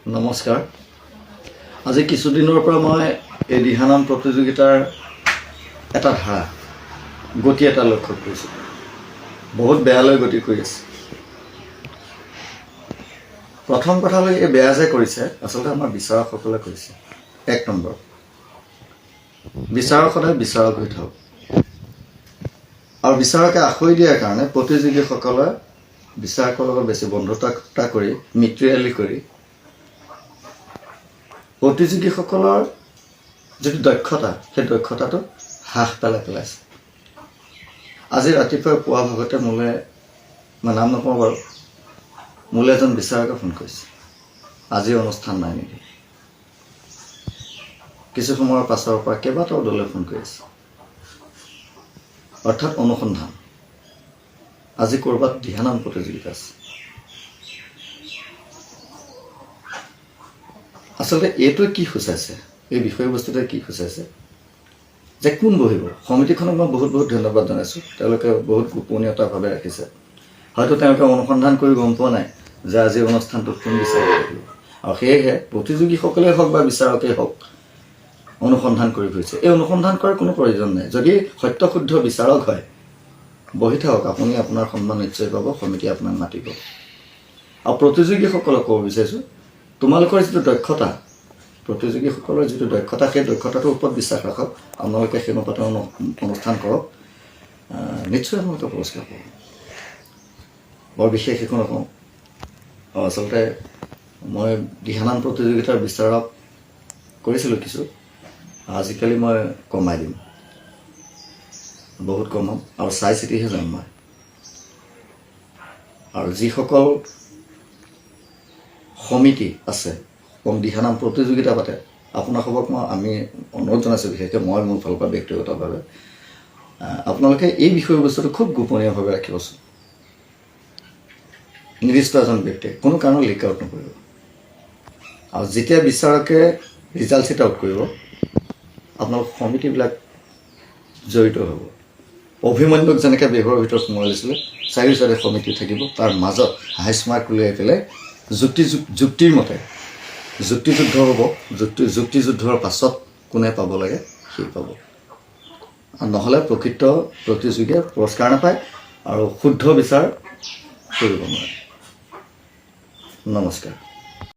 নমস্কাৰ। আজি কিছুদিনৰ পৰা মই এই দিহানাম প্ৰতিযোগিতাৰ এটা ধাৰা গতি এটা লক্ষ্য কৰিছোঁ। বহুত বেয়ালৈ গতি কৰি আছে। প্ৰথম কথালৈ এই বেয়া যে কৰিছে আচলতে আমাৰ বিচাৰকসকলে কৰিছে। ১ নম্বৰ, বিচাৰক সদায় বিচাৰক হৈ থাকক। আৰু বিচাৰকে আখৰি দিয়াৰ কাৰণে প্ৰতিযোগীসকলে বিচাৰকৰ লগত বেছি বন্ধুতা কৰি মিত্ৰিয়ালি কৰি প্ৰতিযোগীসকলৰ যিটো দক্ষতা সেই দক্ষতাটো হ্ৰাস পেলাইছে। আজি ৰাতিপুৱা পুৱা ভাগতে মোলৈ, মই নাম নকওঁ বাৰু, মোলৈ এজন বিচাৰকে ফোন কৰিছে, আজি অনুষ্ঠান নাই নেকি। কিছু সময়ৰ পাছৰ পৰা কেইবাটাও দলে ফোন কৰি আছে। অৰ্থাৎ অনুসন্ধান, আজি ক'ৰবাত দিহানাম প্ৰতিযোগিতা আছে। আচলতে এইটোৱে কি সূচাইছে, এই বিষয়বস্তুটোৱে কি সূচাইছে যে কোন বহিব। সমিতিখনক মই বহুত ধন্যবাদ জনাইছোঁ। তেওঁলোকে বহুত গোপনীয়তাভাৱে ৰাখিছে। হয়তো তেওঁলোকে অনুসন্ধান কৰি গম পোৱা নাই যে আজি অনুষ্ঠানটোত কোন বিচাৰক থাকিব, আৰু সেয়েহে প্ৰতিযোগীসকলেই হওক বা বিচাৰকেই হওক অনুসন্ধান কৰি ফুৰিছে। এই অনুসন্ধান কৰাৰ কোনো প্ৰয়োজন নাই। যদি সত্যশুদ্ধ বিচাৰক হয়, বহি থাকক, আপুনি আপোনাৰ সন্মান নিশ্চয় পাব, সমিতি আপোনাক মাতিব। আৰু প্ৰতিযোগীসকলক ক'ব বিচাৰিছোঁ, তোমালোকৰ যিটো দক্ষতা, প্ৰতিযোগীসকলৰ যিটো দক্ষতা, সেই দক্ষতাটোৰ ওপৰত বিশ্বাস ৰাখক। আপোনালোকে সেই অনুপাতে অনুষ্ঠান কৰক, নিশ্চয় আপোনালোকে পুৰস্কাৰ পাব। বৰ বিশেষ একো নকওঁ। আচলতে মই দিহানাম প্ৰতিযোগিতাৰ বিচাৰক কৰিছিলোঁ কিছু, আজিকালি মই কমাই দিম, বহুত কমাম, আৰু চাই চিতিহে যাম মই। আৰু যিসকল সমিতি আছে কম দিহানাম প্ৰতিযোগিতা পাতে, আপোনালোকক আমি অনুৰোধ জনাইছোঁ, বিশেষকৈ মই মোৰ ফালৰ পৰা ব্যক্তিগতভাৱে আপোনালোকে এই বিষয়বস্তুটো খুব গোপনীয়ভাৱে ৰাখিবচোন। নিৰ্দিষ্ট এজন ব্যক্তিয়ে কোনো কাৰণত লিক আউট নকৰিব। আৰু যেতিয়া বিচাৰকে ৰিজাল্ট চিট আউট কৰিব, আপোনালোক সমিতিবিলাক জড়িত হ'ব। অভিমন্যুক যেনেকৈ বেহৰৰ ভিতৰত সোমোৱাই লৈছিলে, চাৰিওচাইডে সমিতি থাকিব, তাৰ মাজত হাইস্মাৰ্ক উলিয়াই পেলাই যুক্তিৰ মতে যুক্তিযুদ্ধ হ'ব। যুক্তিযুদ্ধৰ পাছত কোনে পাব লাগে সেই পাব, নহ'লে প্ৰকৃত প্ৰতিযোগীয়ে পুৰস্কাৰ নাপায় আৰু শুদ্ধ বিচাৰ কৰিব নোৱাৰে। নমস্কাৰ।